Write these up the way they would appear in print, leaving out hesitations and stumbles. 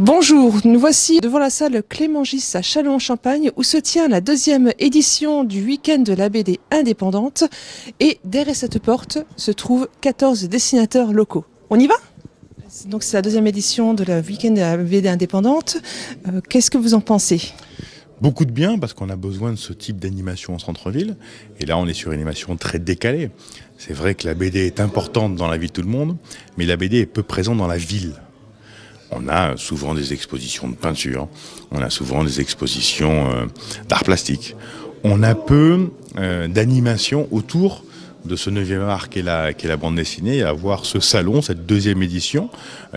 Bonjour, nous voici devant la salle Clément Gis à Châlons-en-Champagne où se tient la deuxième édition du week-end de la BD indépendante et derrière cette porte se trouvent 14 dessinateurs locaux. On y va ? Donc c'est la deuxième édition de la week-end de la BD indépendante. Qu'est-ce que vous en pensez ? Beaucoup de bien parce qu'on a besoin de ce type d'animation en centre-ville et là on est sur une animation très décalée. C'est vrai que la BD est importante dans la vie de tout le monde, mais la BD est peu présente dans la ville. On a souvent des expositions de peinture, on a souvent des expositions d'art plastique. On a peu d'animation autour de ce 9e art qu'est la bande dessinée, et à voir ce salon, cette deuxième édition,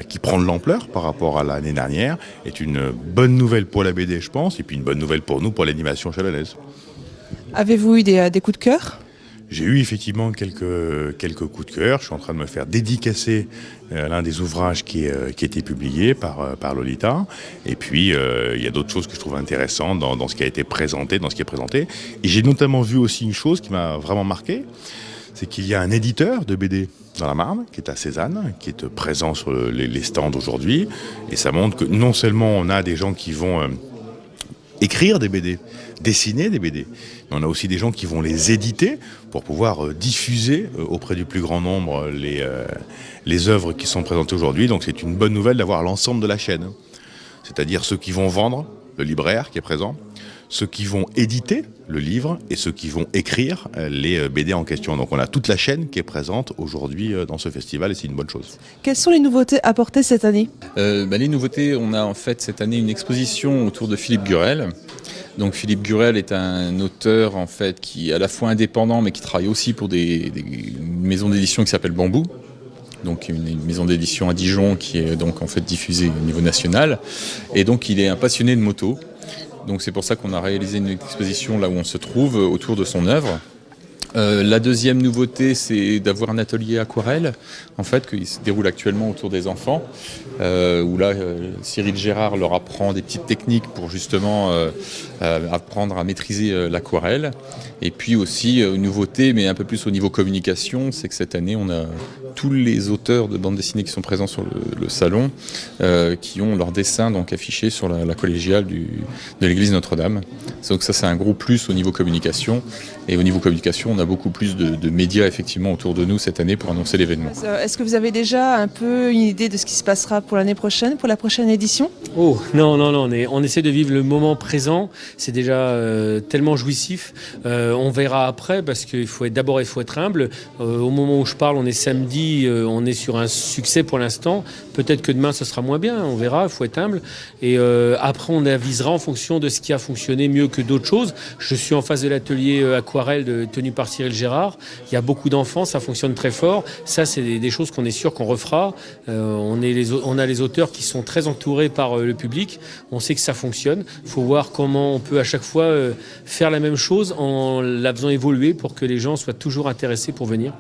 qui prend de l'ampleur par rapport à l'année dernière, est une bonne nouvelle pour la BD, je pense, et puis une bonne nouvelle pour nous, pour l'animation chalonnaise. Avez-vous eu des coups de cœur ? J'ai eu effectivement quelques coups de cœur. Je suis en train de me faire dédicacer l'un des ouvrages qui a été publié par Lolita. Et puis, il y a d'autres choses que je trouve intéressantes dans ce qui a été présenté, dans ce qui est présenté. Et j'ai notamment vu aussi une chose qui m'a vraiment marqué, c'est qu'il y a un éditeur de BD dans la Marne, qui est à Cézanne, qui est présent sur les stands aujourd'hui. Et ça montre que non seulement on a des gens qui vont écrire des BD, dessiner des BD, mais on a aussi des gens qui vont les éditer pour pouvoir diffuser auprès du plus grand nombre les œuvres qui sont présentées aujourd'hui. Donc c'est une bonne nouvelle d'avoir l'ensemble de la chaîne, c'est-à-dire ceux qui vont vendre, le libraire qui est présent, ceux qui vont éditer le livre et ceux qui vont écrire les BD en question. Donc on a toute la chaîne qui est présente aujourd'hui dans ce festival et c'est une bonne chose. Quelles sont les nouveautés apportées cette année ? Les nouveautés, on a en fait cette année une exposition autour de Philippe Gurel. Donc Philippe Gurel est un auteur en fait qui est à la fois indépendant mais qui travaille aussi pour une maison d'édition qui s'appelle Bambou. Donc une maison d'édition à Dijon qui est donc en fait diffusée au niveau national. Et donc il est un passionné de moto. Donc c'est pour ça qu'on a réalisé une exposition là où on se trouve autour de son œuvre. La deuxième nouveauté, c'est d'avoir un atelier aquarelle, en fait, qui se déroule actuellement autour des enfants, où là, Cyril Gérard leur apprend des petites techniques pour justement apprendre à maîtriser l'aquarelle. Et puis aussi, une nouveauté, mais un peu plus au niveau communication, c'est que cette année, on a tous les auteurs de bande dessinée qui sont présents sur le salon, qui ont leurs dessins donc affichés sur la collégiale de l'église Notre-Dame. Donc ça, c'est un gros plus au niveau communication. Et au niveau communication, on a beaucoup plus de médias effectivement autour de nous cette année pour annoncer l'événement. Est-ce que vous avez déjà un peu une idée de ce qui se passera pour l'année prochaine, pour la prochaine édition ? Oh non, on essaie de vivre le moment présent, c'est déjà tellement jouissif. On verra après parce qu'il faut être humble. Au moment où je parle, on est samedi, on est sur un succès pour l'instant. Peut-être que demain, ce sera moins bien, on verra, il faut être humble. Et après, on avisera en fonction de ce qui a fonctionné mieux que d'autres choses. Je suis en face de l'atelier aquarelle tenu par Cyril Gérard. Il y a beaucoup d'enfants, ça fonctionne très fort. Ça, c'est des choses qu'on est sûr qu'on refera. On a les auteurs qui sont très entourés par le public. On sait que ça fonctionne. Il faut voir comment on peut à chaque fois faire la même chose en la faisant évoluer pour que les gens soient toujours intéressés pour venir.